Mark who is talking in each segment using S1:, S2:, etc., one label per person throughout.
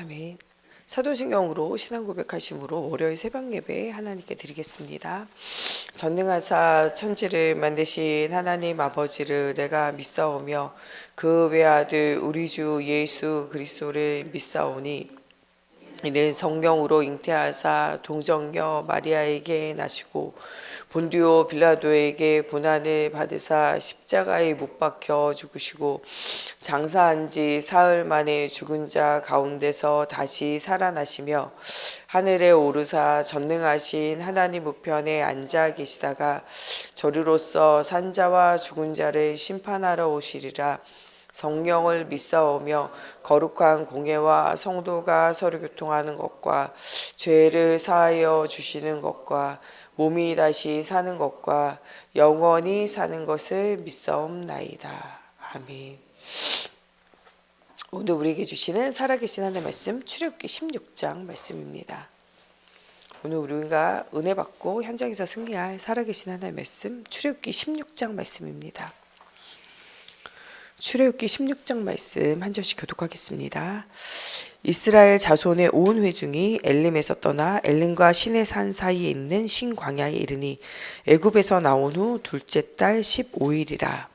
S1: 아멘. 사도신경으로 신앙 고백하심으로 월요일 새벽 예배 하나님께 드리겠습니다. 전능하사 천지를 만드신 하나님 아버지를 내가 믿사오며 그 외아들 우리 주 예수 그리스도를 믿사오니 이는 성령으로 잉태하사 동정녀 마리아에게 나시고 본디오 빌라도에게 고난을 받으사 십자가에 못 박혀 죽으시고 장사한 지 사흘 만에 죽은 자 가운데서 다시 살아나시며 하늘에 오르사 전능하신 하나님 우편에 앉아 계시다가 저리로서 산자와 죽은 자를 심판하러 오시리라. 성령을 믿사오며 거룩한 공예와 성도가 서로 교통하는 것과 죄를 사하여 주시는 것과 몸이 다시 사는 것과 영원히 사는 것을 믿사옵나이다. 아멘. 오늘 우리에게 주시는 살아계신 하나님의 말씀 출애굽기 16장 말씀입니다. 오늘 우리가 은혜 받고 현장에서 승리할 살아계신 하나님의 말씀 출애굽기 16장 말씀입니다. 출애굽기 16장 말씀 한 절씩 교독하겠습니다. 이스라엘 자손의 온 회중이 엘림에서 떠나 엘림과 시내 산 사이에 있는 신광야에 이르니 애굽에서 나온 후 둘째 달 15일이라.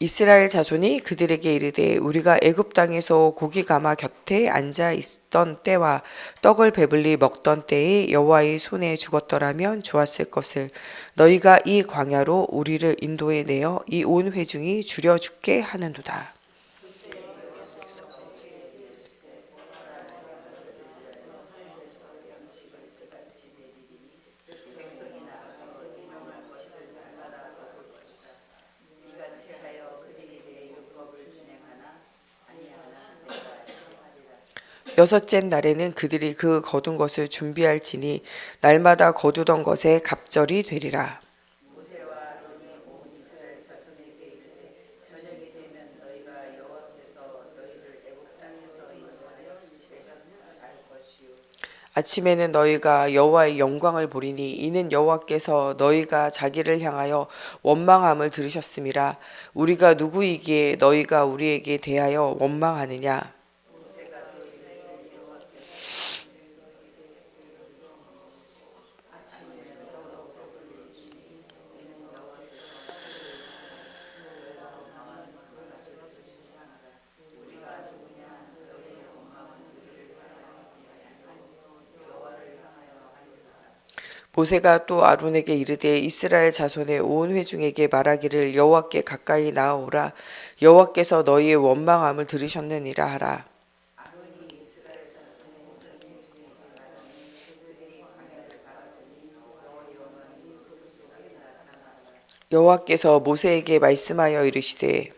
S1: 이스라엘 자손이 그들에게 이르되 우리가 애굽 땅에서 고기 가마 곁에 앉아 있던 때와 떡을 배불리 먹던 때에 여호와의 손에 죽었더라면 좋았을 것을 너희가 이 광야로 우리를 인도해 내어 이 온 회중이 줄여 죽게 하는도다. 여섯째 날에는 그들이 그 거둔 것을 준비할지니 날마다 거두던 것에 갑절이 되리라. 아침에는 너희가 여호와의 영광을 보리니 이는 여호와께서 너희가 자기를 향하여 원망함을 들으셨음이라. 우리가 누구이기에 너희가 우리에게 대하여 원망하느냐. 모세가 또 아론에게 이르되 이스라엘 자손의 온 회중에게 말하기를 여호와께 가까이 나아오라. 여호와께서 너희의 원망함을 들으셨느니라 하라. 여호와께서 모세에게 말씀하여 이르시되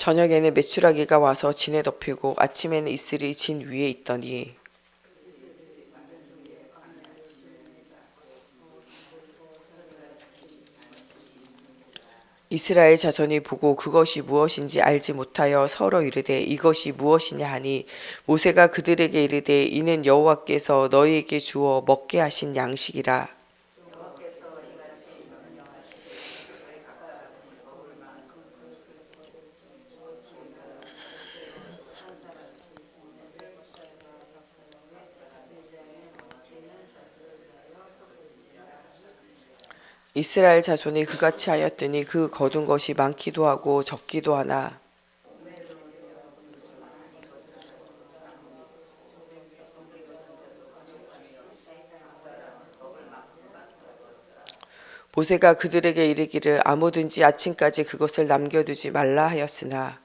S1: 저녁에는 메추라기가 와서 진에 덮이고 아침에는 이슬이 진 위에 있더니 이스라엘 자손이 보고 그것이 무엇인지 알지 못하여 서로 이르되 이것이 무엇이냐 하니 모세가 그들에게 이르되 이는 여호와께서 너희에게 주어 먹게 하신 양식이라. 이스라엘 자손이 그같이 하였더니 그 거둔 것이 많기도 하고 적기도 하나 모세가 그들에게 이르기를 아무든지 아침까지 그것을 남겨두지 말라 하였으나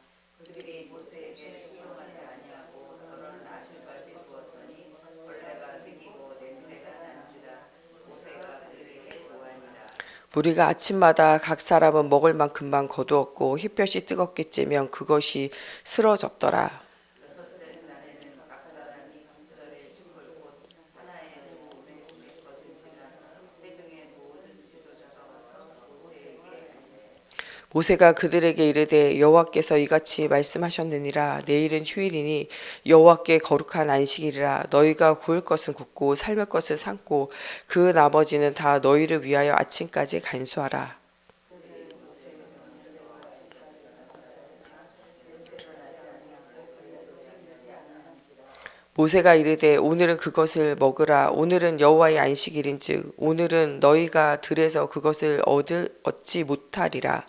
S1: 무리가 아침마다 각 사람은 먹을 만큼만 거두었고 햇볕이 뜨겁게 쬐면 그것이 쓰러졌더라. 모세가 그들에게 이르되 여호와께서 이같이 말씀하셨느니라. 내일은 휴일이니 여호와께 거룩한 안식일이라. 너희가 구울 것은 굽고 삶을 것은 삶고 그 나머지는 다 너희를 위하여 아침까지 간수하라. 모세가 이르되 오늘은 그것을 먹으라. 오늘은 여호와의 안식일인즉 오늘은 너희가 들에서 그것을 얻지 못하리라.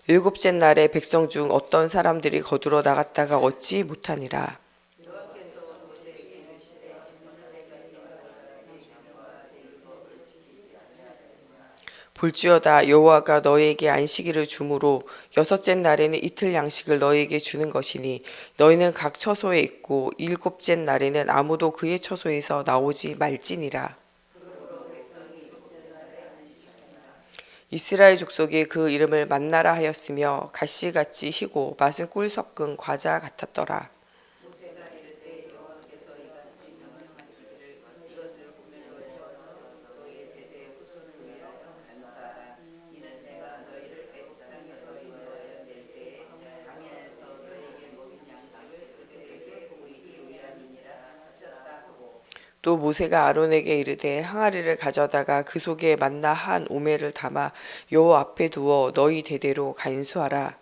S1: 일곱째 날에 백성 중 어떤 사람들이 거두러 나갔다가 얻지 못하니라. 볼지어다 여호와가 너희에게 안식일을 주므로 여섯째 날에는 이틀 양식을 너희에게 주는 것이니 너희는 각 처소에 있고 일곱째 날에는 아무도 그의 처소에서 나오지 말지니라. 이스라엘 족속이 그 이름을 만나라 하였으며 가시같이 희고 맛은 꿀 섞은 과자 같았더라. 또 모세가 아론에게 이르되 항아리를 가져다가 그 속에 만나 한 오멜을 담아 여호와 앞에 두어 너희 대대로 간수하라.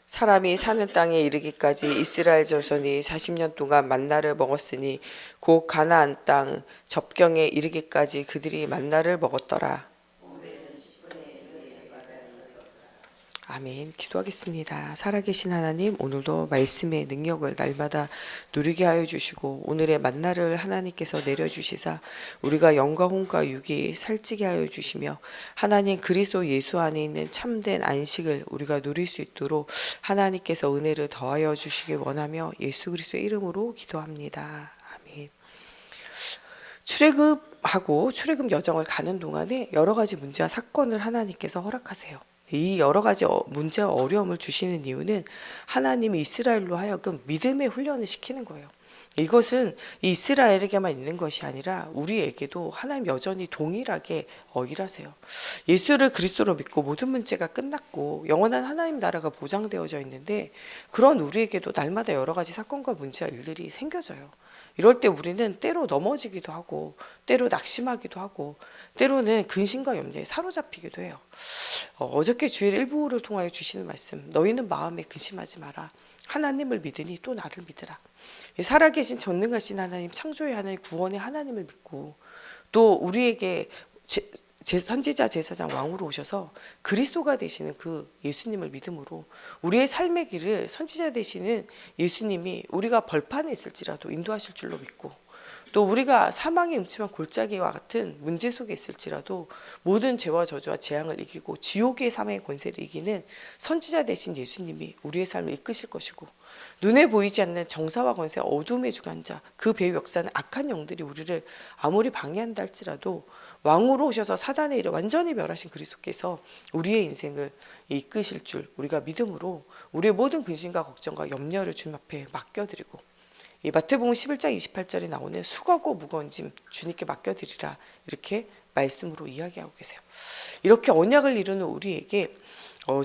S1: 사람이 사는 땅에 이르기까지 이스라엘 자손이 40년 동안 만나를 먹었으니 곧 가나안 땅 접경에 이르기까지 그들이 만나를 먹었더라. 아멘. 기도하겠습니다. 살아계신 하나님, 오늘도 말씀의 능력을 날마다 누리게 하여 주시고 오늘의 만나를 하나님께서 내려주시사 우리가 영과 혼과 육이 살찌게 하여 주시며 하나님 그리스도 예수 안에 있는 참된 안식을 우리가 누릴 수 있도록 하나님께서 은혜를 더하여 주시길 원하며 예수 그리스도의 이름으로 기도합니다. 아멘. 출애굽하고 출애굽 여정을 가는 동안에 여러 가지 문제와 사건을 하나님께서 허락하세요. 이 여러 가지 문제와 어려움을 주시는 이유는 하나님이 이스라엘로 하여금 믿음의 훈련을 시키는 거예요. 이것은 이스라엘에게만 있는 것이 아니라 우리에게도 하나님 여전히 동일하게 일하세요. 예수를 그리스도로 믿고 모든 문제가 끝났고 영원한 하나님 나라가 보장되어져 있는데 그런 우리에게도 날마다 여러 가지 사건과 문제와 일들이 생겨져요. 이럴 때 우리는 때로 넘어지기도 하고 때로 낙심하기도 하고 때로는 근심과 염려에 사로잡히기도 해요. 어저께 주일 일부를 통하여 주시는 말씀, 너희는 마음에 근심하지 마라. 하나님을 믿으니 또 나를 믿으라. 살아계신 전능하신 하나님, 창조의 하나님, 구원의 하나님을 믿고 또 우리에게 선지자 제사장 왕으로 오셔서 그리스도가 되시는 그 예수님을 믿음으로 우리의 삶의 길을 선지자 되시는 예수님이 우리가 벌판에 있을지라도 인도하실 줄로 믿고 또 우리가 사망의 음침한 골짜기와 같은 문제 속에 있을지라도 모든 죄와 저주와 재앙을 이기고 지옥의 사망의 권세를 이기는 선지자 되신 예수님이 우리의 삶을 이끄실 것이고 눈에 보이지 않는 정사와 권세 어둠의 주관자 그 배후 역사는 악한 영들이 우리를 아무리 방해한다 할지라도 왕으로 오셔서 사단의 일을 완전히 멸하신 그리스도께서 우리의 인생을 이끄실 줄 우리가 믿음으로 우리의 모든 근심과 걱정과 염려를 주님 앞에 맡겨드리고 이 마태복음 11장 28절에 나오는 수고하고 무거운 짐 주님께 맡겨드리라 이렇게 말씀으로 이야기하고 계세요. 이렇게 언약을 이루는 우리에게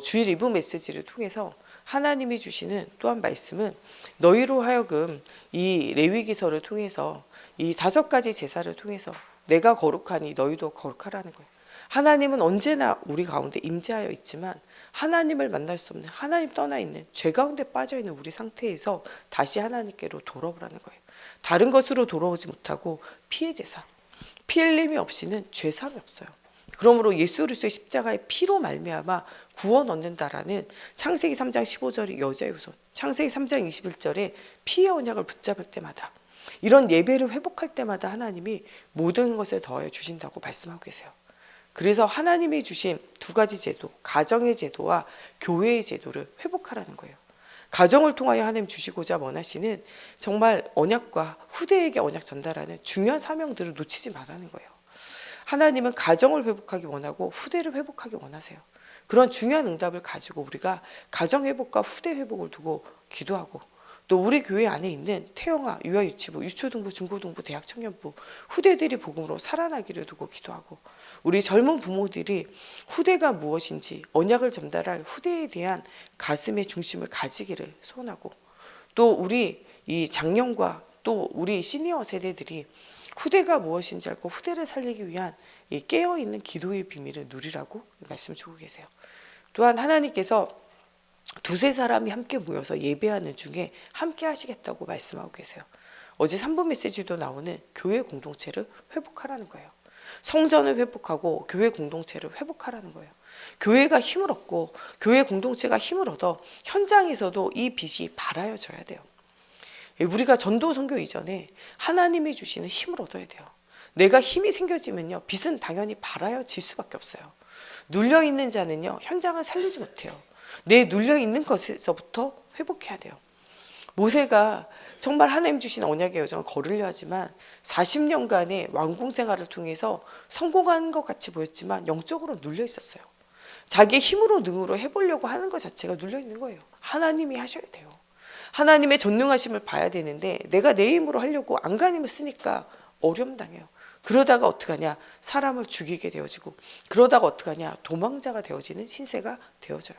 S1: 주일 리브 메시지를 통해서 하나님이 주시는 또한 말씀은 너희로 하여금 이 레위기서를 통해서 이 5가지 제사를 통해서 내가 거룩하니 너희도 거룩하라는 거예요. 하나님은 언제나 우리 가운데 임재하여 있지만 하나님을 만날 수 없는 하나님 떠나 있는 죄 가운데 빠져 있는 우리 상태에서 다시 하나님께로 돌아오라는 거예요. 다른 것으로 돌아오지 못하고 피의 제사, 피 흘림이 없이는 죄사함이 없어요. 그러므로 예수 그리스도의 십자가의 피로 말미암아 구원 얻는다라는 창세기 3장 15절의 여자의 후손, 창세기 3장 21절에 피의 언약을 붙잡을 때마다 이런 예배를 회복할 때마다 하나님이 모든 것을 더하여 주신다고 말씀하고 계세요. 그래서 하나님이 주신 2가지 제도, 가정의 제도와 교회의 제도를 회복하라는 거예요. 가정을 통하여 하나님 주시고자 원하시는 정말 언약과 후대에게 언약 전달하는 중요한 사명들을 놓치지 말라는 거예요. 하나님은 가정을 회복하기 원하고 후대를 회복하기 원하세요. 그런 중요한 응답을 가지고 우리가 가정 회복과 후대 회복을 두고 기도하고, 또 우리 교회 안에 있는 태영아, 유아유치부, 유초등부, 중고등부, 대학청년부 후대들이 복음으로 살아나기를 두고 기도하고, 우리 젊은 부모들이 후대가 무엇인지 언약을 전달할 후대에 대한 가슴의 중심을 가지기를 소원하고, 또 우리 이 장년과 또 우리 시니어 세대들이 후대가 무엇인지 알고 후대를 살리기 위한 이 깨어있는 기도의 비밀을 누리라고 말씀 주고 계세요. 또한 하나님께서 두세 사람이 함께 모여서 예배하는 중에 함께 하시겠다고 말씀하고 계세요. 어제 3부 메시지도 나오는 교회 공동체를 회복하라는 거예요. 성전을 회복하고 교회 공동체를 회복하라는 거예요. 교회가 힘을 얻고 교회 공동체가 힘을 얻어 현장에서도 이 빛이 발하여져야 돼요. 우리가 전도 선교 이전에 하나님이 주시는 힘을 얻어야 돼요. 내가 힘이 생겨지면요, 빛은 당연히 발하여질 수밖에 없어요. 눌려있는 자는요, 현장을 살리지 못해요. 내 눌려있는 것에서부터 회복해야 돼요. 모세가 정말 하나님 주신 언약의 여정을 걸으려 하지만 40년간의 왕궁 생활을 통해서 성공한 것 같이 보였지만 영적으로 눌려 있었어요. 자기의 힘으로 능으로 해보려고 하는 것 자체가 눌려 있는 거예요. 하나님이 하셔야 돼요. 하나님의 전능하심을 봐야 되는데 내가 내 힘으로 하려고 안간힘을 쓰니까 어려움 당해요. 그러다가 어떡하냐, 사람을 죽이게 되어지고, 그러다가 어떡하냐, 도망자가 되어지는 신세가 되어져요.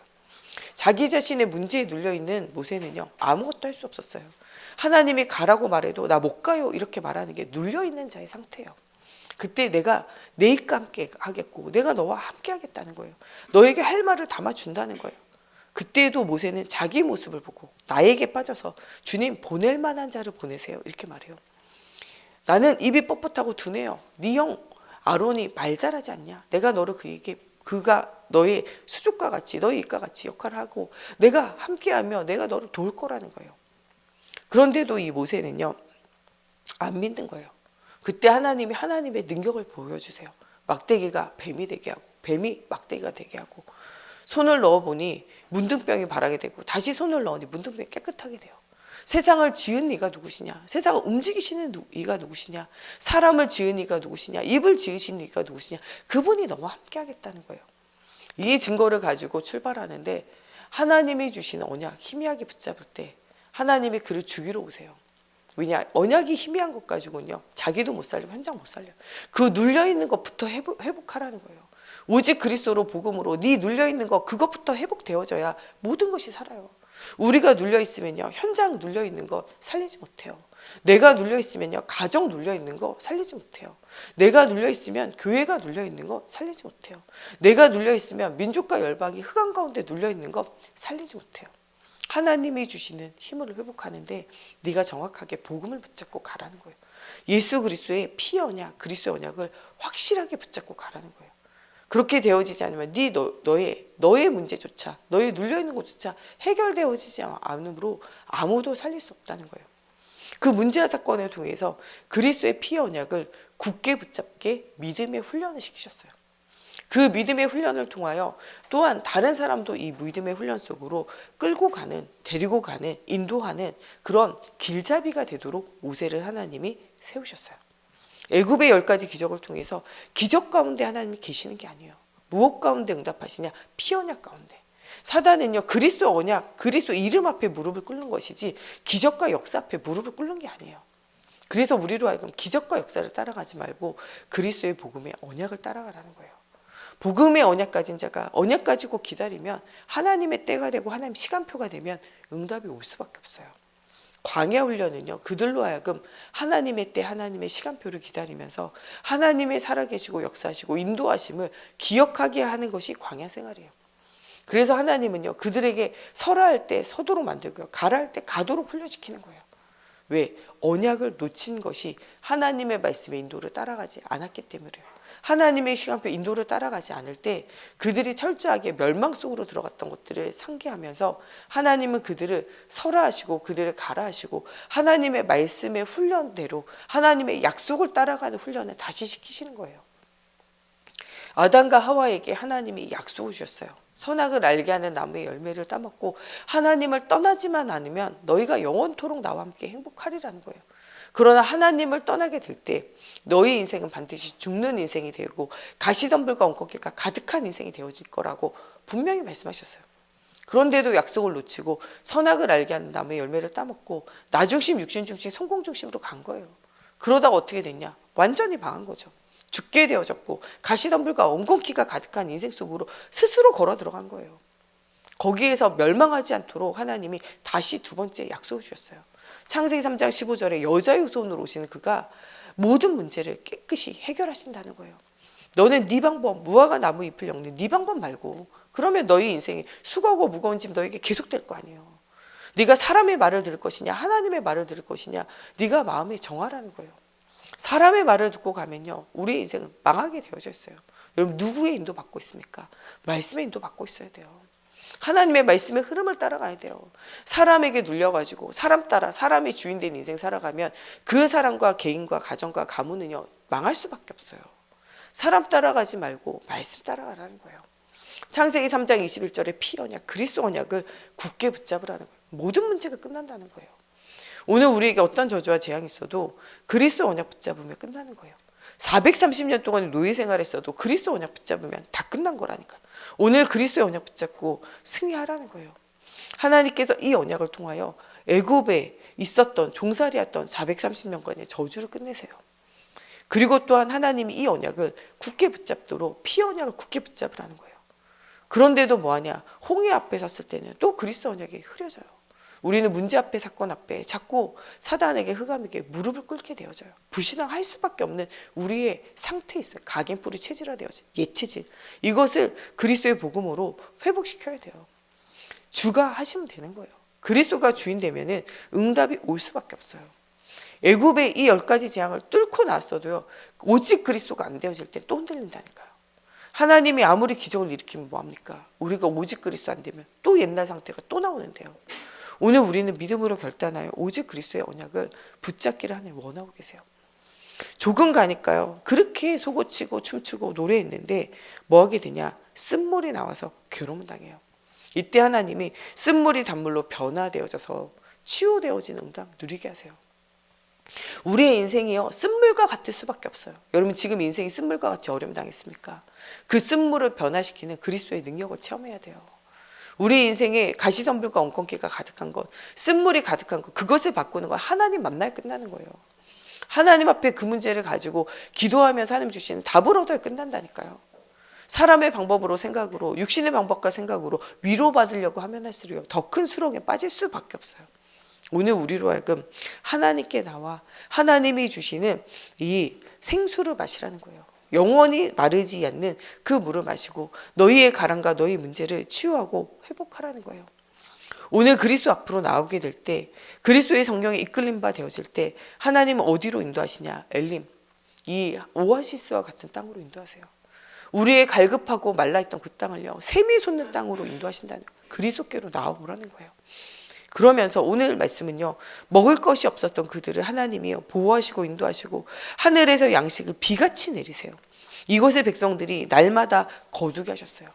S1: 자기 자신의 문제에 눌려있는 모세는요, 아무것도 할 수 없었어요. 하나님이 가라고 말해도 나 못 가요 이렇게 말하는 게 눌려있는 자의 상태예요. 그때 내가 내 입과 함께 하겠고 내가 너와 함께 하겠다는 거예요. 너에게 할 말을 담아준다는 거예요. 그때도 모세는 자기 모습을 보고 나에게 빠져서 주님 보낼 만한 자를 보내세요 이렇게 말해요. 나는 입이 뻣뻣하고 둔해요. 네 형 아론이 말 잘하지 않냐? 내가 너를 그가 너의 수족과 같이 너의 입과 같이 역할을 하고 내가 함께하며 내가 너를 도울 거라는 거예요. 그런데도 이 모세는요, 안 믿는 거예요. 그때 하나님이 하나님의 능력을 보여주세요. 막대기가 뱀이 되게 하고 뱀이 막대기가 되게 하고, 손을 넣어보니 문둥병이 바라게 되고 다시 손을 넣으니 문둥병이 깨끗하게 돼요. 세상을 지은 이가 누구시냐? 세상을 움직이시는 이가 누구시냐? 사람을 지은 이가 누구시냐? 입을 지으신 이가 누구시냐? 그분이 너와 함께 하겠다는 거예요. 이 증거를 가지고 출발하는데 하나님이 주시는 언약 희미하게 붙잡을 때 하나님이 그를 죽이러 오세요. 왜냐? 언약이 희미한 것 가지고는요, 자기도 못 살리고 현장 못 살려요. 그 눌려있는 것부터 회복하라는 거예요. 오직 그리스도로 복음으로 네 눌려있는 거 그것부터 회복되어져야 모든 것이 살아요. 우리가 눌려있으면요, 현장 눌려있는 거 살리지 못해요. 내가 눌려있으면요, 가정 눌려있는 거 살리지 못해요. 내가 눌려있으면 교회가 눌려있는 거 살리지 못해요. 내가 눌려있으면 민족과 열방이 흑암 가운데 눌려있는 거 살리지 못해요. 하나님이 주시는 힘을 회복하는데 네가 정확하게 복음을 붙잡고 가라는 거예요. 예수 그리스도의 피 언약, 그리스도의 언약을 확실하게 붙잡고 가라는 거예요. 그렇게 되어지지 않으면 너의 문제조차, 너의 눌려있는 것조차 해결되어지지 않으므로 아무도 살릴 수 없다는 거예요. 그 문제와 사건을 통해서 그리스도의 피의 언약을 굳게 붙잡게 믿음의 훈련을 시키셨어요. 그 믿음의 훈련을 통하여 또한 다른 사람도 이 믿음의 훈련 속으로 끌고 가는, 데리고 가는, 인도하는 그런 길잡이가 되도록 모세를 하나님이 세우셨어요. 애굽의 10가지 기적을 통해서 기적 가운데 하나님이 계시는 게 아니에요. 무엇 가운데 응답하시냐? 피언약 가운데. 사단은요, 그리스도 언약, 그리스도 이름 앞에 무릎을 꿇는 것이지 기적과 역사 앞에 무릎을 꿇는 게 아니에요. 그래서 우리로 하여금 기적과 역사를 따라가지 말고 그리스도의 복음의 언약을 따라가라는 거예요. 복음의 언약 가진 자가 언약 가지고 기다리면 하나님의 때가 되고 하나님 시간표가 되면 응답이 올 수밖에 없어요. 광야 훈련은요, 그들로 하여금 하나님의 때, 하나님의 시간표를 기다리면서 하나님의 살아계시고 역사하시고 인도하심을 기억하게 하는 것이 광야 생활이에요. 그래서 하나님은요, 그들에게 서라 할 때 서도록 만들고요, 가라 할 때 가도록 훈련시키는 거예요. 왜? 언약을 놓친 것이 하나님의 말씀의 인도를 따라가지 않았기 때문이에요. 하나님의 시간표 인도를 따라가지 않을 때 그들이 철저하게 멸망 속으로 들어갔던 것들을 상기하면서 하나님은 그들을 서라 하시고 그들을 가라 하시고 하나님의 말씀의 훈련대로 하나님의 약속을 따라가는 훈련을 다시 시키시는 거예요. 아담과 하와에게 하나님이 약속을 주셨어요. 선악을 알게 하는 나무의 열매를 따먹고 하나님을 떠나지만 않으면 너희가 영원토록 나와 함께 행복하리라는 거예요. 그러나 하나님을 떠나게 될 때 너희 인생은 반드시 죽는 인생이 되고 가시덤불과 엉겅퀴가 가득한 인생이 되어질 거라고 분명히 말씀하셨어요. 그런데도 약속을 놓치고 선악을 알게 하는 나무의 열매를 따먹고 나중심, 육신중심, 성공중심으로 간 거예요. 그러다가 어떻게 됐냐? 완전히 망한 거죠. 죽게 되어졌고 가시덤불과 엉겅퀴가 가득한 인생 속으로 스스로 걸어 들어간 거예요. 거기에서 멸망하지 않도록 하나님이 다시 두 번째 약속을 주셨어요. 창세기 3장 15절에 여자의 손으로 오시는 그가 모든 문제를 깨끗이 해결하신다는 거예요. 너는 네 방법, 무화과 나무 잎을 엮는 네 방법 말고, 그러면 너희 인생이 수고하고 무거운 짐 너에게 계속될 거 아니에요. 네가 사람의 말을 들을 것이냐 하나님의 말을 들을 것이냐, 네가 마음에 정하라는 거예요. 사람의 말을 듣고 가면요, 우리의 인생은 망하게 되어져 있어요. 여러분, 누구의 인도 받고 있습니까? 말씀의 인도 받고 있어야 돼요. 하나님의 말씀의 흐름을 따라가야 돼요. 사람에게 눌려가지고 사람 따라 사람이 주인된 인생 살아가면 그 사람과 개인과 가정과 가문은요, 망할 수밖에 없어요. 사람 따라가지 말고 말씀 따라가라는 거예요. 창세기 3장 21절에 피 언약, 그리스도 언약을 굳게 붙잡으라는 거예요. 모든 문제가 끝난다는 거예요. 오늘 우리에게 어떤 저주와 재앙이 있어도 그리스도 언약 붙잡으면 끝나는 거예요. 430년 동안 노예 생활했어도 그리스도 언약 붙잡으면 다 끝난 거라니까. 오늘 그리스도의 언약 붙잡고 승리하라는 거예요. 하나님께서 이 언약을 통하여 애굽에 있었던 종살이했던 430년간의 저주를 끝내세요. 그리고 또한 하나님이 이 언약을 굳게 붙잡도록 피 언약을 굳게 붙잡으라는 거예요. 그런데도 뭐하냐? 홍해 앞에 섰을 때는 또 그리스도 언약이 흐려져요. 우리는 문제 앞에, 사건 앞에 자꾸 사단에게, 흑암에게 무릎을 꿇게 되어져요. 불신앙할 수밖에 없는 우리의 상태에 있어요. 각인뿌리 체질화되어진 옛체질. 이것을 그리스도의 복음으로 회복시켜야 돼요. 주가 하시면 되는 거예요. 그리스도가 주인 되면은 응답이 올 수밖에 없어요. 애굽의 이 10가지 재앙을 뚫고 나왔어도요, 오직 그리스도가 안 되어질 때 또 흔들린다니까요. 하나님이 아무리 기적을 일으키면 뭐합니까? 우리가 오직 그리스도 안 되면 또 옛날 상태가 또 나오는데요. 오늘 우리는 믿음으로 결단하여 오직 그리스도의 언약을 붙잡기를 하나님 원하고 계세요. 조금 가니까요, 그렇게 속옷치고 춤추고 노래했는데 뭐 하게 되냐? 쓴물이 나와서 괴로움을 당해요. 이때 하나님이 쓴물이 단물로 변화되어져서 치유되어진 응답 누리게 하세요. 우리의 인생이요, 쓴물과 같을 수밖에 없어요. 여러분, 지금 인생이 쓴물과 같이 어려움 당했습니까? 그 쓴물을 변화시키는 그리스도의 능력을 체험해야 돼요. 우리 인생에 가시덤불과 엉겅퀴가 가득한 것, 쓴물이 가득한 것, 그것을 바꾸는 건 하나님 만나야 끝나는 거예요. 하나님 앞에 그 문제를 가지고 기도하면서 하나님 주시는 답을 얻어야 끝난다니까요. 사람의 방법으로, 생각으로, 육신의 방법과 생각으로 위로받으려고 하면 할수록 더 큰 수렁에 빠질 수밖에 없어요. 오늘 우리로 하여금 하나님께 나와 하나님이 주시는 이 생수를 마시라는 거예요. 영원히 마르지 않는 그 물을 마시고 너희의 가랑과 너희 문제를 치유하고 회복하라는 거예요. 오늘 그리스도 앞으로 나오게 될 때, 그리스도의 성령에 이끌림 바 되어질 때 하나님은 어디로 인도하시냐? 엘림, 이 오아시스와 같은 땅으로 인도하세요. 우리의 갈급하고 말라있던 그 땅을요, 샘이 솟는 땅으로 인도하신다는 거예요. 그리스도께로 나와보라는 거예요. 그러면서 오늘 말씀은요, 먹을 것이 없었던 그들을 하나님이 보호하시고 인도하시고 하늘에서 양식을 비같이 내리세요. 이곳의 백성들이 날마다 거두게 하셨어요.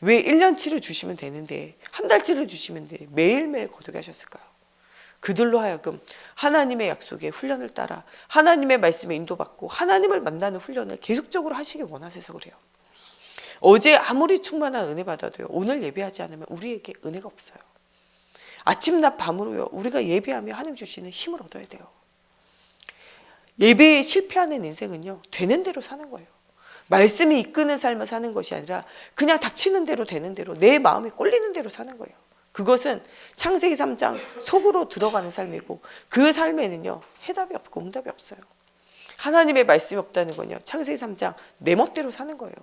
S1: 왜 1년치를 주시면 되는데, 한 달치를 주시면 돼 매일매일 거두게 하셨을까요? 그들로 하여금 하나님의 약속의 훈련을 따라 하나님의 말씀에 인도받고 하나님을 만나는 훈련을 계속적으로 하시길 원하셔서 그래요. 어제 아무리 충만한 은혜 받아도요, 오늘 예배하지 않으면 우리에게 은혜가 없어요. 아침 낮 밤으로요, 우리가 예배하며 하나님 주시는 힘을 얻어야 돼요. 예배에 실패하는 인생은요, 되는 대로 사는 거예요. 말씀이 이끄는 삶을 사는 것이 아니라 그냥 닥치는 대로 되는 대로 내 마음이 꼴리는 대로 사는 거예요. 그것은 창세기 3장 속으로 들어가는 삶이고, 그 삶에는요, 해답이 없고 응답이 없어요. 하나님의 말씀이 없다는 건요, 창세기 3장 내 멋대로 사는 거예요.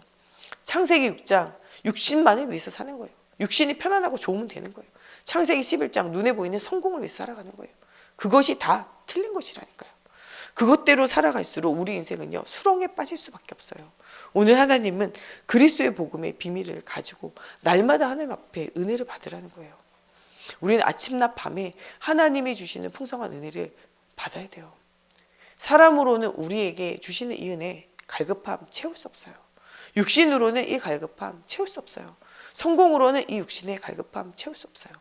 S1: 창세기 6장 육신만을 위해서 사는 거예요. 육신이 편안하고 좋으면 되는 거예요. 창세기 11장 눈에 보이는 성공을 위해서 살아가는 거예요. 그것이 다 틀린 것이라니까요. 그것대로 살아갈수록 우리 인생은요, 수렁에 빠질 수밖에 없어요. 오늘 하나님은 그리스도의 복음의 비밀을 가지고 날마다 하나님 앞에 은혜를 받으라는 거예요. 우리는 아침낮 밤에 하나님이 주시는 풍성한 은혜를 받아야 돼요. 사람으로는 우리에게 주시는 이 은혜, 갈급함 채울 수 없어요. 육신으로는 이 갈급함 채울 수 없어요. 성공으로는 이 육신의 갈급함 채울 수 없어요.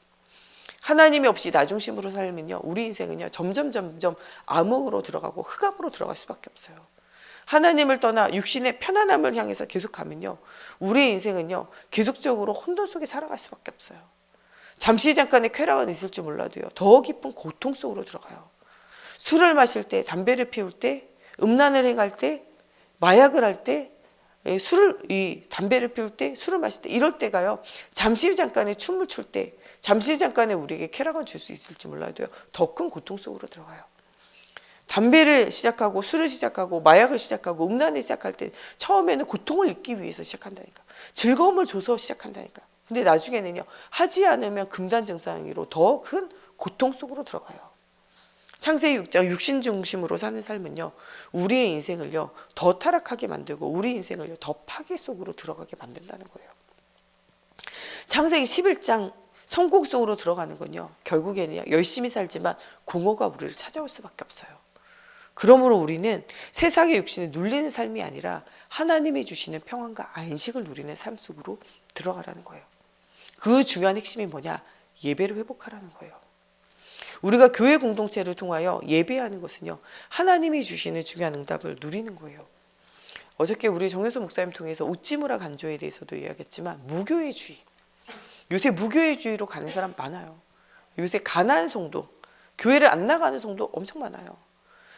S1: 하나님이 없이 나 중심으로 살면요, 우리 인생은요, 점점 암흑으로 들어가고 흑암으로 들어갈 수밖에 없어요. 하나님을 떠나 육신의 편안함을 향해서 계속 가면요, 우리의 인생은요 계속적으로 혼돈 속에 살아갈 수밖에 없어요. 잠시 잠깐의 쾌락은 있을지 몰라도요 더 깊은 고통 속으로 들어가요. 술을 마실 때, 담배를 피울 때, 음란을 행할 때, 마약을 할 때, 담배를 피울 때, 술을 마실 때, 이럴 때가요 잠시 잠깐의 춤을 출 때, 잠시 잠깐의 우리에게 쾌락을 줄 수 있을지 몰라도요 더 큰 고통 속으로 들어가요. 담배를 시작하고 술을 시작하고 마약을 시작하고 음란을 시작할 때 처음에는 고통을 잊기 위해서 시작한다니까. 즐거움을 줘서 시작한다니까. 근데 나중에는요 하지 않으면 금단증상으로 더 큰 고통 속으로 들어가요. 창세기 6장 육신 중심으로 사는 삶은요 우리의 인생을요 더 타락하게 만들고 우리 인생을요 더 파괴 속으로 들어가게 만든다는 거예요. 창세기 11장 성공 속으로 들어가는 건요 결국에는요 열심히 살지만 공허가 우리를 찾아올 수밖에 없어요. 그러므로 우리는 세상의 육신에 눌리는 삶이 아니라 하나님이 주시는 평안과 안식을 누리는 삶 속으로 들어가라는 거예요. 그 중요한 핵심이 뭐냐? 예배를 회복하라는 거예요. 우리가 교회 공동체를 통하여 예배하는 것은요 하나님이 주시는 중요한 응답을 누리는 거예요. 어저께 우리 정현수 목사님 통해서 우찌무라 간조에 대해서도 이야기했지만 무교회주의, 요새 무교회주의로 가는 사람 많아요. 요새 가난한 성도, 교회를 안 나가는 성도 엄청 많아요.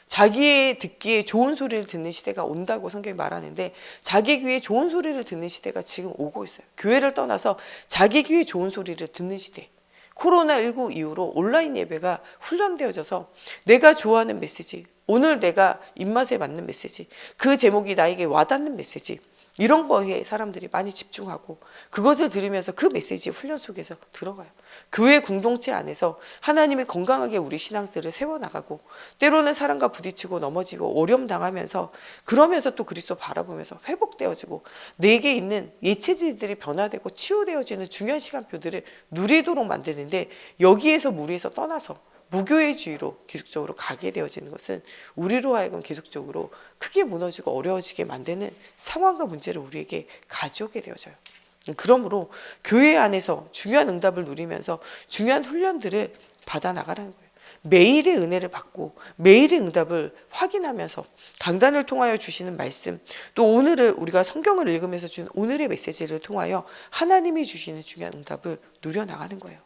S1: 자기의 듣기에 좋은 소리를 듣는 시대가 온다고 성경이 말하는데 자기 귀에 좋은 소리를 듣는 시대가 지금 오고 있어요. 교회를 떠나서 자기 귀에 좋은 소리를 듣는 시대. 코로나19 이후로 온라인 예배가 훈련되어져서 내가 좋아하는 메시지, 오늘 내가 입맛에 맞는 메시지, 그 제목이 나에게 와닿는 메시지, 이런 거에 사람들이 많이 집중하고 그것을 들으면서 그 메시지 훈련 속에서 들어가요. 교회 공동체 안에서 하나님이 건강하게 우리 신앙들을 세워나가고 때로는 사람과 부딪히고 넘어지고 어려움 당하면서 그러면서 또 그리스도 바라보면서 회복되어지고 내게 있는 예체질들이 변화되고 치유되어지는 중요한 시간표들을 누리도록 만드는데 여기에서 무리에서 떠나서 무교회주의로 계속적으로 가게 되어지는 것은 우리로 하여금 계속적으로 크게 무너지고 어려워지게 만드는 상황과 문제를 우리에게 가져오게 되어져요. 그러므로 교회 안에서 중요한 응답을 누리면서 중요한 훈련들을 받아 나가라는 거예요. 매일의 은혜를 받고 매일의 응답을 확인하면서 강단을 통하여 주시는 말씀, 또 오늘을 우리가 성경을 읽으면서 주는 오늘의 메시지를 통하여 하나님이 주시는 중요한 응답을 누려 나가는 거예요.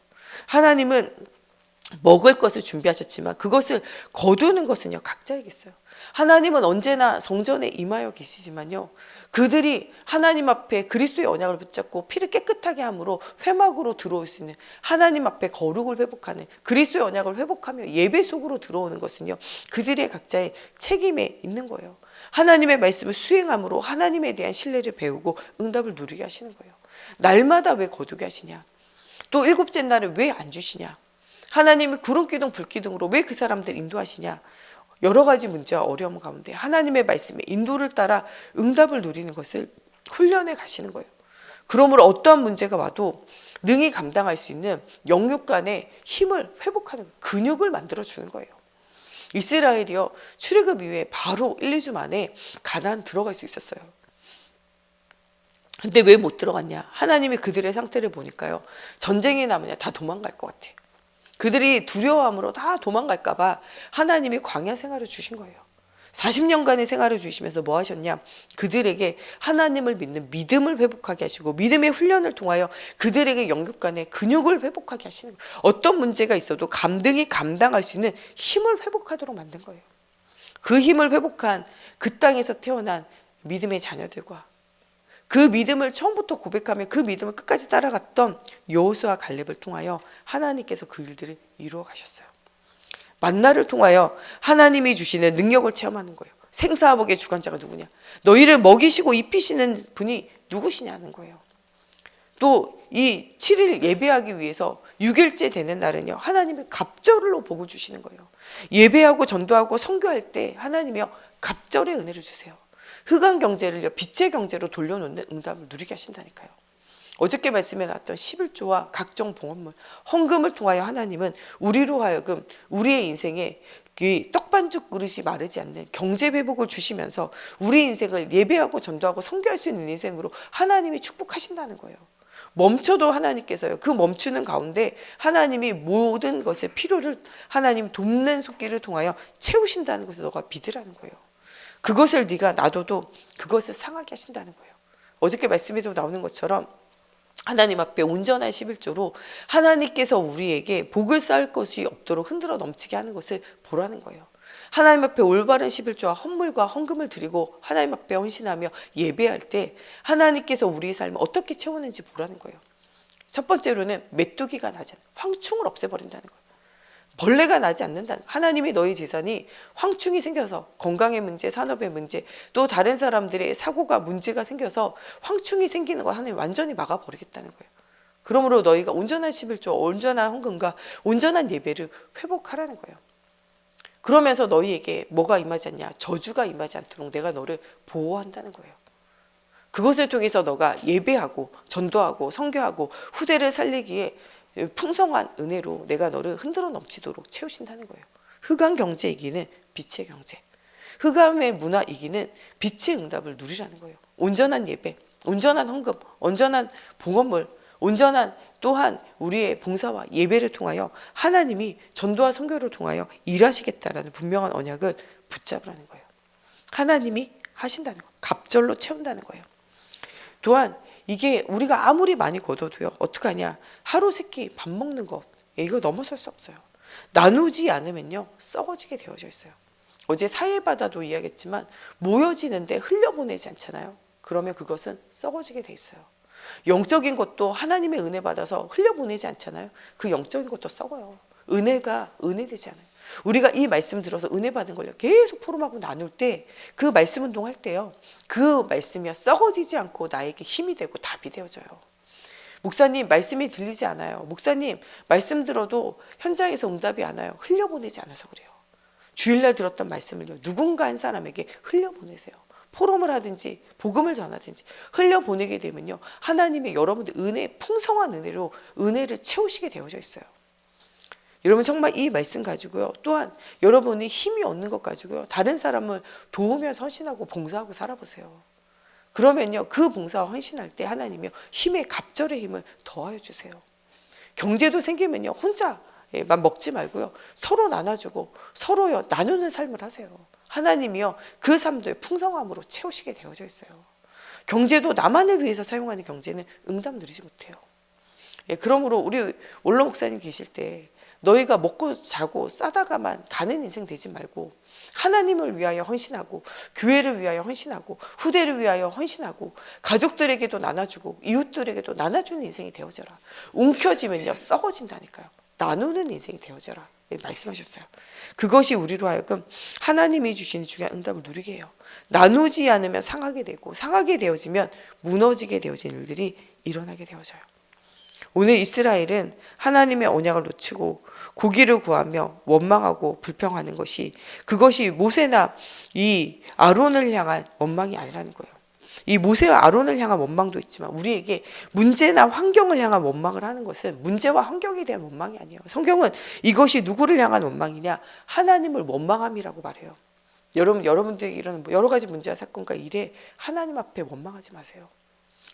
S1: 하나님은 먹을 것을 준비하셨지만 그것을 거두는 것은요 각자에겠어요. 하나님은 언제나 성전에 임하여 계시지만요 그들이 하나님 앞에 그리스도의 언약을 붙잡고 피를 깨끗하게 함으로 회막으로 들어올 수 있는 하나님 앞에 거룩을 회복하는 그리스도의 언약을 회복하며 예배 속으로 들어오는 것은요 그들의 각자의 책임에 있는 거예요. 하나님의 말씀을 수행함으로 하나님에 대한 신뢰를 배우고 응답을 누리게 하시는 거예요. 날마다 왜 거두게 하시냐, 또 일곱째 날을 왜 안 주시냐, 하나님이 구름기둥 불기둥으로 왜 그 사람들 인도하시냐, 여러 가지 문제와 어려움 가운데 하나님의 말씀에 인도를 따라 응답을 누리는 것을 훈련해 가시는 거예요. 그러므로 어떠한 문제가 와도 능히 감당할 수 있는 영육간의 힘을 회복하는 근육을 만들어주는 거예요. 이스라엘이요 출애굽 이후에 바로 1, 2주 만에 가나안 들어갈 수 있었어요. 근데 왜 못 들어갔냐? 하나님이 그들의 상태를 보니까요 전쟁이 나면 다 도망갈 것 같아. 그들이 두려워함으로 다 도망갈까 봐 하나님이 광야 생활을 주신 거예요. 40년간의 생활을 주시면서 뭐 하셨냐? 그들에게 하나님을 믿는 믿음을 회복하게 하시고 믿음의 훈련을 통하여 그들에게 영육간의 근육을 회복하게 하시는 거예요. 어떤 문제가 있어도 감당이 감당할 수 있는 힘을 회복하도록 만든 거예요. 그 힘을 회복한 그 땅에서 태어난 믿음의 자녀들과 그 믿음을 처음부터 고백하며 그 믿음을 끝까지 따라갔던 여호수아 갈렙을 통하여 하나님께서 그 일들을 이루어 가셨어요. 만나를 통하여 하나님이 주시는 능력을 체험하는 거예요. 생사화복의 주관자가 누구냐? 너희를 먹이시고 입히시는 분이 누구시냐는 거예요. 또 이 7일 예배하기 위해서 6일째 되는 날은요 하나님이 갑절로 복을 주시는 거예요. 예배하고 전도하고 선교할 때 하나님이요 갑절의 은혜를 주세요. 흑암 경제를요 빛의 경제로 돌려놓는 응답을 누리게 하신다니까요. 어저께 말씀에 나왔던 11조와 각종 봉헌물, 헌금을 통하여 하나님은 우리로 하여금 우리의 인생에 떡반죽 그릇이 마르지 않는 경제 회복을 주시면서 우리 인생을 예배하고 전도하고 선교할 수 있는 인생으로 하나님이 축복하신다는 거예요. 멈춰도 하나님께서요 그 멈추는 가운데 하나님이 모든 것의 필요를 하나님 돕는 손길을 통하여 채우신다는 것을 너가 믿으라는 거예요. 그것을 네가 놔둬도 그것을 상하게 하신다는 거예요. 어저께 말씀에도 나오는 것처럼 하나님 앞에 온전한 11조로 하나님께서 우리에게 복을 쌓을 것이 없도록 흔들어 넘치게 하는 것을 보라는 거예요. 하나님 앞에 올바른 11조와 헌물과 헌금을 드리고 하나님 앞에 헌신하며 예배할 때 하나님께서 우리의 삶을 어떻게 채우는지 보라는 거예요. 첫 번째로는 메뚜기가 나지 않는 황충을 없애버린다는 거예요. 벌레가 나지 않는다는, 하나님이 너희 재산이 황충이 생겨서 건강의 문제, 산업의 문제, 또 다른 사람들의 사고가 문제가 생겨서 황충이 생기는 거 하나님 완전히 막아버리겠다는 거예요. 그러므로 너희가 온전한 11조, 온전한 헌금과 온전한 예배를 회복하라는 거예요. 그러면서 너희에게 뭐가 임하지 않냐? 저주가 임하지 않도록 내가 너를 보호한다는 거예요. 그것을 통해서 너가 예배하고 전도하고 선교하고 후대를 살리기에 풍성한 은혜로 내가 너를 흔들어 넘치도록 채우신다는 거예요. 흑암 경제 이기는 빛의 경제, 흑암의 문화 이기는 빛의 응답을 누리라는 거예요. 온전한 예배, 온전한 헌금, 온전한 봉헌물, 온전한 또한 우리의 봉사와 예배를 통하여 하나님이 전도와 선교를 통하여 일하시겠다라는 분명한 언약을 붙잡으라는 거예요. 하나님이 하신다는 거예요. 갑절로 채운다는 거예요. 또한 이게 우리가 아무리 많이 거둬도요, 어떡하냐, 하루 세끼 밥 먹는 것, 이거 넘어설 수 없어요. 나누지 않으면요 썩어지게 되어져 있어요. 어제 사회바다도 이야기했지만 모여지는데 흘려보내지 않잖아요. 그러면 그것은 썩어지게 돼 있어요. 영적인 것도 하나님의 은혜 받아서 흘려보내지 않잖아요. 그 영적인 것도 썩어요. 은혜가 은혜되지 않아요. 우리가 이 말씀 들어서 은혜 받은 걸요 계속 포럼하고 나눌 때, 그 말씀 운동할 때요, 그 말씀이 썩어지지 않고 나에게 힘이 되고 답이 되어져요. 목사님 말씀이 들리지 않아요. 목사님 말씀 들어도 현장에서 응답이 안 와요. 흘려보내지 않아서 그래요. 주일날 들었던 말씀을요 누군가 한 사람에게 흘려보내세요. 포럼을 하든지 복음을 전하든지 흘려보내게 되면요 하나님의 여러분들 은혜, 풍성한 은혜로 은혜를 채우시게 되어져 있어요. 여러분 정말 이 말씀 가지고요, 또한 여러분이 힘이 얻는 것 가지고요 다른 사람을 도우면서 헌신하고 봉사하고 살아보세요. 그러면요 그 봉사와 헌신할 때 하나님이요 힘의 갑절의 힘을 더하여 주세요. 경제도 생기면요 혼자만 먹지 말고요 서로 나눠주고 서로요 나누는 삶을 하세요. 하나님이요 그 삶도 풍성함으로 채우시게 되어져 있어요. 경제도 나만을 위해서 사용하는 경제는 응답 누리지 못해요. 그러므로 우리 원로 목사님 계실 때 너희가 먹고 자고 싸다가만 가는 인생 되지 말고 하나님을 위하여 헌신하고 교회를 위하여 헌신하고 후대를 위하여 헌신하고 가족들에게도 나눠주고 이웃들에게도 나눠주는 인생이 되어져라. 움켜쥐면요 썩어진다니까요. 나누는 인생이 되어져라 말씀하셨어요. 그것이 우리로 하여금 하나님이 주시는 중요한 응답을 누리게 해요. 나누지 않으면 상하게 되고 상하게 되어지면 무너지게 되어진 일들이 일어나게 되어져요. 오늘 이스라엘은 하나님의 언약을 놓치고 고기를 구하며 원망하고 불평하는 것이, 그것이 모세나 이 아론을 향한 원망이 아니라는 거예요. 이 모세와 아론을 향한 원망도 있지만 우리에게 문제나 환경을 향한 원망을 하는 것은 문제와 환경에 대한 원망이 아니에요. 성경은 이것이 누구를 향한 원망이냐, 하나님을 원망함이라고 말해요. 여러분들이 이런 여러 가지 문제와 사건과 일에 하나님 앞에 원망하지 마세요.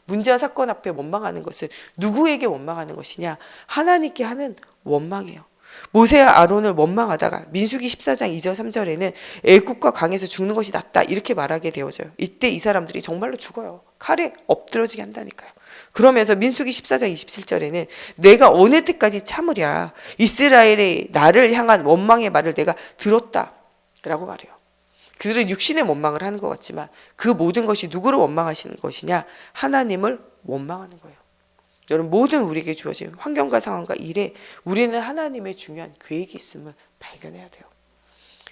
S1: 문제와 사건 앞에 원망하는 것은 누구에게 원망하는 것이냐, 하나님께 하는 원망이에요. 모세와 아론을 원망하다가 민수기 14장 2절 3절에는 애국과 강에서 죽는 것이 낫다 이렇게 말하게 되어져요. 이때 이 사람들이 정말로 죽어요. 칼에 엎드러지게 한다니까요. 그러면서 민수기 14장 27절에는 내가 어느 때까지 참으랴, 이스라엘의 나를 향한 원망의 말을 내가 들었다 라고 말해요. 그들은 육신의 원망을 하는 것 같지만 그 모든 것이 누구를 원망하시는 것이냐, 하나님을 원망하는 거예요. 여러분 모든 우리에게 주어진 환경과 상황과 일에 우리는 하나님의 중요한 계획이 있음을 발견해야 돼요.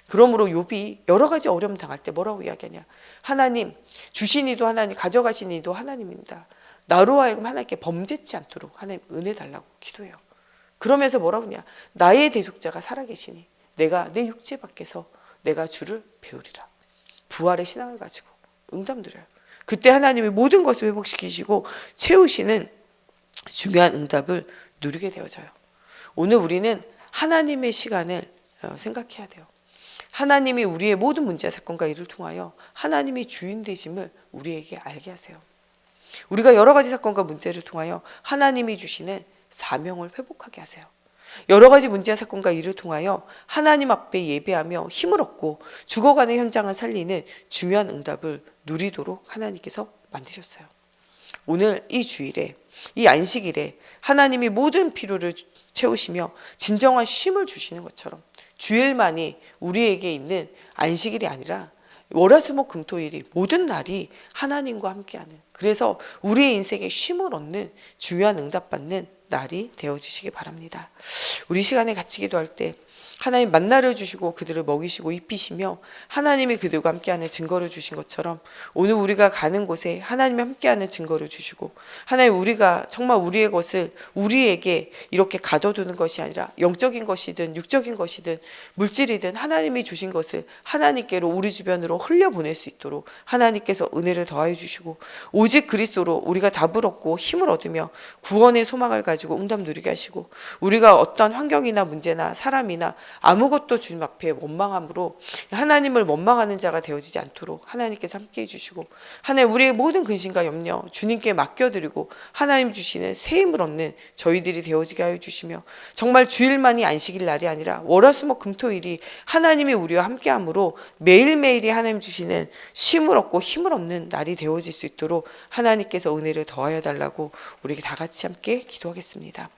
S1: 그러므로 욥이 여러 가지 어려움 당할 때 뭐라고 이야기하냐, 하나님 주신 이도 하나님, 가져가신 이도 하나님입니다. 나로 하여금 하나님께 범죄치 않도록 하나님 은혜 달라고 기도해요. 그러면서 뭐라고 하냐, 나의 대속자가 살아계시니 내가 내 육체 밖에서 내가 주를 배우리라. 부활의 신앙을 가지고 응답 드려요. 그때 하나님이 모든 것을 회복시키시고 채우시는 중요한 응답을 누리게 되어져요. 오늘 우리는 하나님의 시간을 생각해야 돼요. 하나님이 우리의 모든 문제와 사건과 일을 통하여 하나님이 주인 되심을 우리에게 알게 하세요. 우리가 여러 가지 사건과 문제를 통하여 하나님이 주시는 사명을 회복하게 하세요. 여러 가지 문제와 사건과 일을 통하여 하나님 앞에 예배하며 힘을 얻고 죽어가는 현장을 살리는 중요한 응답을 누리도록 하나님께서 만드셨어요. 오늘 이 주일에, 이 안식일에 하나님이 모든 필요를 채우시며 진정한 쉼을 주시는 것처럼 주일만이 우리에게 있는 안식일이 아니라 월화수목금토일이 모든 날이 하나님과 함께하는, 그래서 우리의 인생에 쉼을 얻는 중요한 응답받는 날이 되어주시기 바랍니다. 우리 시간에 같이 기도할 때 하나님 만나를 주시고 그들을 먹이시고 입히시며 하나님이 그들과 함께하는 증거를 주신 것처럼 오늘 우리가 가는 곳에 하나님이 함께하는 증거를 주시고, 하나님 우리가 정말 우리의 것을 우리에게 이렇게 가둬두는 것이 아니라 영적인 것이든 육적인 것이든 물질이든 하나님이 주신 것을 하나님께로 우리 주변으로 흘려보낼 수 있도록 하나님께서 은혜를 더하여 주시고, 오직 그리스도로 우리가 답을 얻고 힘을 얻으며 구원의 소망을 가지고 응답 누리게 하시고, 우리가 어떤 환경이나 문제나 사람이나 아무것도 주님 앞에 원망함으로 하나님을 원망하는 자가 되어지지 않도록 하나님께서 함께해 주시고, 하나님 우리의 모든 근심과 염려 주님께 맡겨드리고 하나님 주시는 새 힘을 얻는 저희들이 되어지게 하여 주시며, 정말 주일만이 안식일 날이 아니라 월화수목금토일이 하나님이 우리와 함께함으로 매일매일이 하나님 주시는 쉼을 얻고 힘을 얻는 날이 되어질 수 있도록 하나님께서 은혜를 더하여 달라고 우리 다 같이 함께 기도하겠습니다.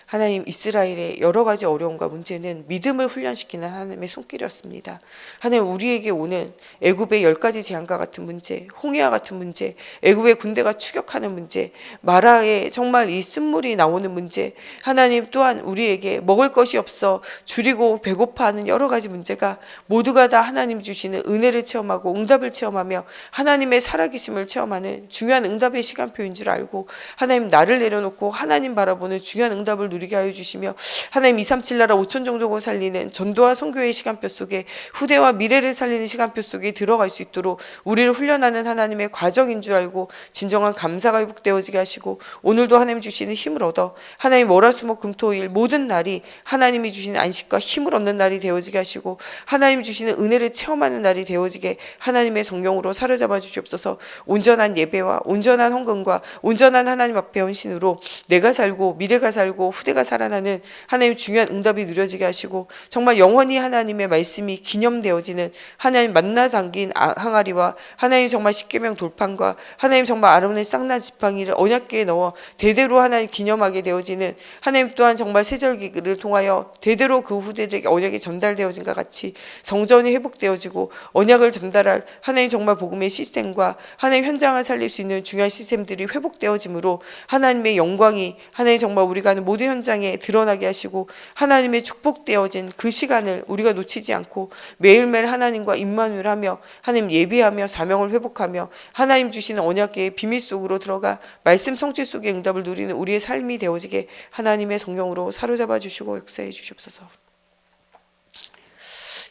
S1: 하나님, 이스라엘의 여러 가지 어려움과 문제는 믿음을 훈련시키는 하나님의 손길이었습니다. 하나님, 우리에게 오는 애굽의 10가지 재앙과 같은 문제, 홍해와 같은 문제, 애굽의 군대가 추격하는 문제, 마라에 정말 이 쓴물이 나오는 문제, 하나님 또한 우리에게 먹을 것이 없어 줄이고 배고파하는 여러 가지 문제가 모두가 다 하나님 주시는 은혜를 체험하고 응답을 체험하며 하나님의 살아계심을 체험하는 중요한 응답의 시간표인 줄 알고, 하나님 나를 내려놓고 하나님 바라보는 중요한 응답을 누리게 하여 주시며, 하나님 237 나라 5천 종족을 살리는 전도와 선교의 시간표 속에 후대와 미래를 살리는 시간표 속에 들어갈 수 있도록 우리를 훈련하는 하나님의 과정인 줄 알고 진정한 감사가 회복되어지게 하시고, 오늘도 하나님 주시는 힘을 얻어 하나님 월화수목금토일 모든 날이 하나님이 주시는 안식과 힘을 얻는 날이 되어지게 하시고, 하나님 주시는 은혜를 체험하는 날이 되어지게 하나님의 성령으로 사로잡아 주시옵소서. 온전한 예배와 온전한 헌금과 온전한 하나님 앞에 헌신으로 내가 살고 미래가 살고 후대가 살아나는 하나님 중요한 응답이 누려지게 하시고, 정말 영원히 하나님의 말씀이 기념되어지는 하나님 만나 담긴 항아리와 하나님 정말 십계명 돌판과 하나님 정말 아론의 쌍난 지팡이를 언약궤에 넣어 대대로 하나님 기념하게 되어지는, 하나님 또한 정말 세절기를 통하여 대대로 그 후대들에게 언약이 전달되어진과 같이 성전이 회복되어지고 언약을 전달할 하나님 정말 복음의 시스템과 하나님 현장을 살릴 수 있는 중요한 시스템들이 회복되어지므로 하나님의 영광이 하나님 정말 우리가 하는 모든 현장에 드러나게 하시고, 하나님의 축복되어진 그 시간을 우리가 놓치지 않고 매일매일 하나님과 임마누엘 하며 하나님 예배하며 사명을 회복하며 하나님 주시는 언약의 비밀 속으로 들어가 말씀 성취 속의 응답을 누리는 우리의 삶이 되어지게 하나님의 성령으로 사로잡아 주시고 역사해 주시옵소서.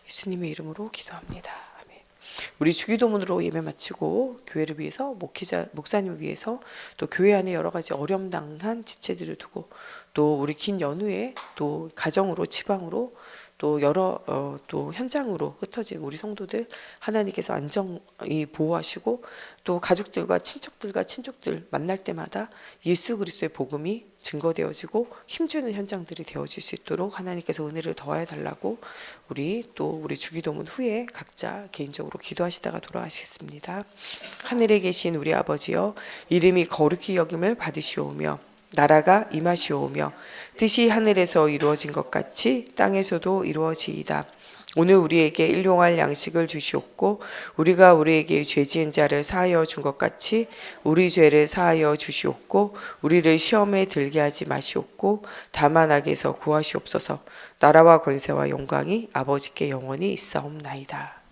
S1: 예수님의 이름으로 기도합니다. 아멘. 우리 주기도문으로 예배 마치고 교회를 위해서 목사님을 위해서 또 교회 안에 여러 가지 어려움당한 지체들을 두고 또 우리 긴 연휴에 또 가정으로 지방으로 또 여러 또 현장으로 흩어진 우리 성도들 하나님께서 안정히 보호하시고, 또 가족들과 친족들 만날 때마다 예수 그리스도의 복음이 증거되어지고 힘주는 현장들이 되어질 수 있도록 하나님께서 은혜를 더하여 달라고 우리 주기도문 후에 각자 개인적으로 기도하시다가 돌아가시겠습니다. 하늘에 계신 우리 아버지여, 이름이 거룩히 여김을 받으시오며 나라가 임하시오며 뜻이 하늘에서 이루어진 것 같이 땅에서도 이루어지이다. 오늘 우리에게 일용할 양식을 주시옵고 우리가 우리에게 죄 지은 자를 사하여 준 것 같이 우리 죄를 사하여 주시옵고 우리를 시험에 들게 하지 마시옵고 다만 악에서 구하시옵소서. 나라와 권세와 영광이 아버지께 영원히 있사옵나이다.